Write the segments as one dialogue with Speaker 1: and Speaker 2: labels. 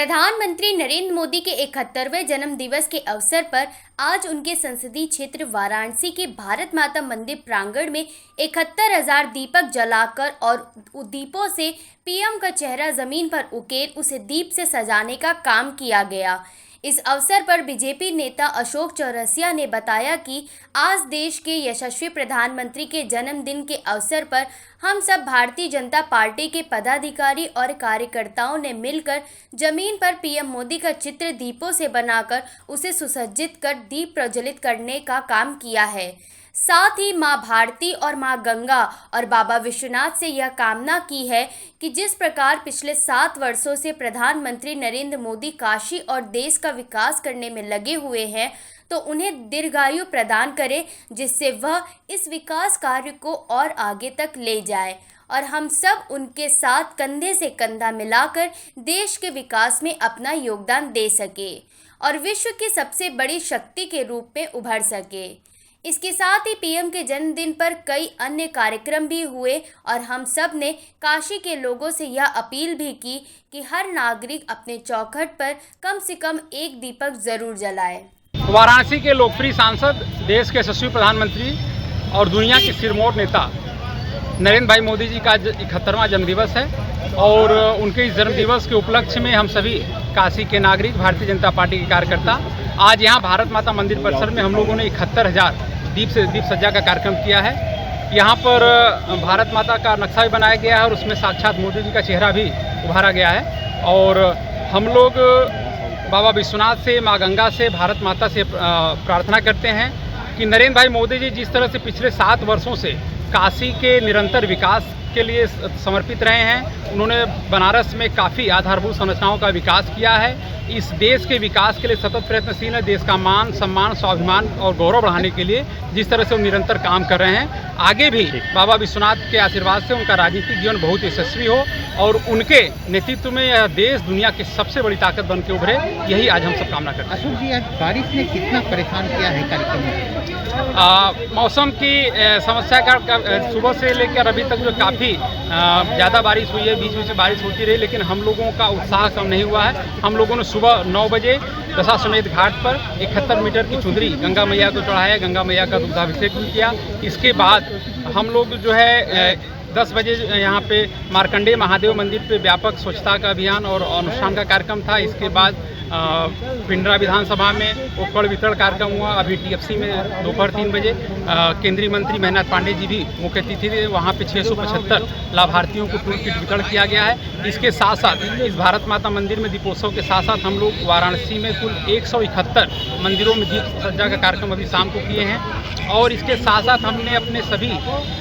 Speaker 1: प्रधानमंत्री नरेंद्र मोदी के 71वें जन्म दिवस के अवसर पर आज उनके संसदीय क्षेत्र वाराणसी के भारत माता मंदिर प्रांगण में 71,000 दीपक जलाकर और दीपों से पीएम का चेहरा जमीन पर उकेर उसे दीप से सजाने का काम किया गया। इस अवसर पर बीजेपी नेता अशोक चौरसिया ने बताया कि आज देश के यशस्वी प्रधानमंत्री के जन्मदिन के अवसर पर हम सब भारतीय जनता पार्टी के पदाधिकारी और कार्यकर्ताओं ने मिलकर जमीन पर पीएम मोदी का चित्र दीपों से बनाकर उसे सुसज्जित कर दीप प्रज्वलित करने का काम किया है। साथ ही मां भारती और मां गंगा और बाबा विश्वनाथ से यह कामना की है कि जिस प्रकार पिछले 7 वर्षों से प्रधानमंत्री नरेंद्र मोदी काशी और देश का विकास करने में लगे हुए हैं, तो उन्हें दीर्घायु प्रदान करे, जिससे वह इस विकास कार्य को और आगे तक ले जाए और हम सब उनके साथ कंधे से कंधा मिलाकर देश के विकास में अपना योगदान दे सके और विश्व की सबसे बड़ी शक्ति के रूप में उभर सके। इसके साथ ही पीएम के जन्मदिन पर कई अन्य कार्यक्रम भी हुए और हम सब ने काशी के लोगों से यह अपील भी की कि हर नागरिक अपने चौखट पर कम से कम एक दीपक जरूर जलाए।
Speaker 2: वाराणसी के लोकप्रिय सांसद, देश के यशस्वी प्रधानमंत्री और दुनिया के सिरमौर नेता नरेंद्र भाई मोदी जी का 71वां जन्मदिवस है और उनके इस जन्मदिवस के उपलक्ष्य में हम सभी काशी के नागरिक, भारतीय जनता पार्टी के कार्यकर्ता आज यहाँ भारत माता मंदिर परिसर में हम लोगों ने 71,000 दीप सज्जा का कार्यक्रम किया है। यहाँ पर भारत माता का नक्शा भी बनाया गया है और उसमें साक्षात मोदी जी का चेहरा भी उभारा गया है और हम लोग बाबा विश्वनाथ से, माँ गंगा से, भारत माता से प्रार्थना करते हैं कि नरेंद्र भाई मोदी जी जिस तरह से पिछले 7 वर्षों से काशी के निरंतर विकास के लिए समर्पित रहे हैं, उन्होंने बनारस में काफ़ी आधारभूत संरचनाओं का विकास किया है। इस देश के विकास के लिए सतत प्रयत्नशील है। देश का मान, सम्मान, स्वाभिमान और गौरव बढ़ाने के लिए जिस तरह से वो निरंतर काम कर रहे हैं, आगे भी बाबा विश्वनाथ के आशीर्वाद से उनका राजनीतिक जीवन बहुत यशस्वी हो और उनके नेतृत्व में यह देश दुनिया की सबसे बड़ी ताकत बन के उभरे, यही आज हम सब कामना करते हैं।
Speaker 3: अशोक जी, आज बारिश ने कितना परेशान किया है कार्यक्रम में?
Speaker 2: मौसम की समस्या का सुबह से लेकर अभी तक जो काफ़ी ज़्यादा बारिश हुई है, बीच बीच में बारिश होती रही, लेकिन हम लोगों का उत्साह कम नहीं हुआ है। हम लोगों ने सुबह 9 बजे दशाश्वमेध घाट पर 71 मीटर की चुंदरी गंगा मैया को चढ़ाया, गंगा मैया का दुग्धाभिषेक भी किया। इसके बाद हम लोग जो है 10 बजे यहाँ पे मार्कंडेय महादेव मंदिर पे व्यापक स्वच्छता का अभियान और अनुष्ठान का कार्यक्रम था। इसके बाद पिंडरा विधानसभा में उपकरण वितरण कार्यक्रम हुआ। अभी टीएफसी में दोपहर 3 बजे केंद्रीय मंत्री मेघनाथ पांडे जी भी मुख्य अतिथि थे। वहाँ पे 675 लाभार्थियों को टूल किट वितरण किया गया है। इसके साथ साथ इस भारत माता मंदिर में दीपोत्सव के साथ साथ हम लोग वाराणसी में कुल 171 मंदिरों में दीप सज्जा का कार्यक्रम अभी शाम को किए हैं और इसके साथ साथ हमने अपने सभी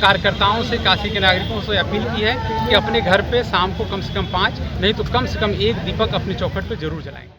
Speaker 2: कार्यकर्ताओं से, काशी के नागरिकों से अपील की है कि अपने घर पे शाम को कम से कम 5 नहीं तो कम से कम 1 दीपक अपने चौखट पे जरूर जलाएंगे।